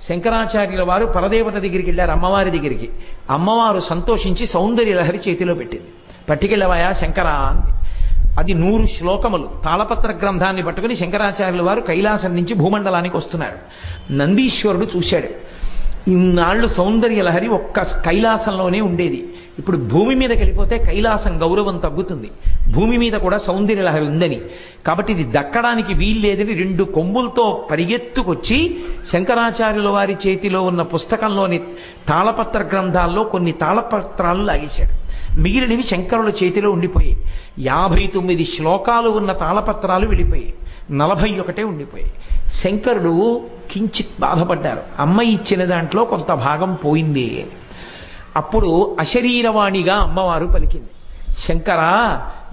శంకరాచార్యుల వారు పరదేవత దగ్గరికి వెళ్ళారు, అమ్మవారి దగ్గరికి. అమ్మవారు సంతోషించి సౌందర్య లహరి చేతిలో పెట్టింది. పట్టుకెళ్ళవయా శంకరా అంది. అది 100 శ్లోకములు తాళపత్ర గ్రంథాన్ని పట్టుకుని శంకరాచార్యుల వారు కైలాసం నుంచి భూమండలానికి వస్తున్నారు. నందీశ్వరుడు చూశాడు. ఇన్నాళ్ళు సౌందర్య లహరి ఒక్క కైలాసంలోనే ఉండేది. ఇప్పుడు భూమి మీదకి వెళ్ళిపోతే కైలాసం గౌరవం తగ్గుతుంది. భూమి మీద కూడా సౌందర్య లహరి ఉందని, కాబట్టి ఇది దక్కడానికి వీల్లేదని 2 కొమ్ములతో పరిగెత్తుకొచ్చి శంకరాచార్యుల వారి చేతిలో ఉన్న పుస్తకంలోని తాళపత్ర గ్రంథాల్లో కొన్ని తాళపత్రాలు లాగేశాడు. మిగిలినవి శంకరుల చేతిలో ఉండిపోయాయి. 59 శ్లోకాలు ఉన్న తాళపత్రాలు వెళ్ళిపోయాయి, 41 ఉండిపోయాయి. శంకరుడు కించిత్ బాధపడ్డారు. అమ్మ ఇచ్చిన దాంట్లో కొంత భాగం పోయింది. అప్పుడు అశరీరవాణిగా అమ్మవారు పలికింది, శంకరా,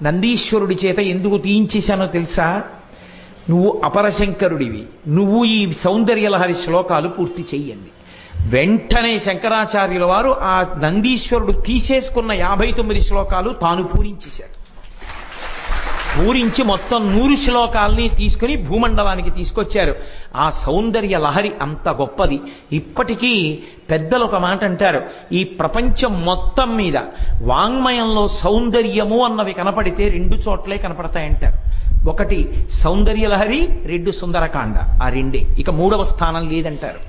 నందీశ్వరుడి చేత ఎందుకు తీయించేశానో తెలుసా? నువ్వు అపరశంకరుడివి, నువ్వు ఈ సౌందర్యలహరి శ్లోకాలు పూర్తి చెయ్యండి. వెంటనే శంకరాచార్యుల వారు ఆ నందీశ్వరుడు తీసేసుకున్న 59 శ్లోకాలు తాను పూరించేశాడు. పూరించి మొత్తం 100 శ్లోకాల్ని తీసుకుని భూమండలానికి తీసుకొచ్చారు. ఆ సౌందర్య లహరి అంత గొప్పది. ఇప్పటికీ పెద్దలు ఒక మాట అంటారు, ఈ ప్రపంచం మొత్తం మీద వాంగ్మయంలో సౌందర్యము అన్నవి కనపడితే 2 చోట్లే కనపడతాయంటారు. ఒకటి సౌందర్య లహరి, 2 సుందరకాండ. ఆ రెండే, ఇక 3వ స్థానం లేదంటారు.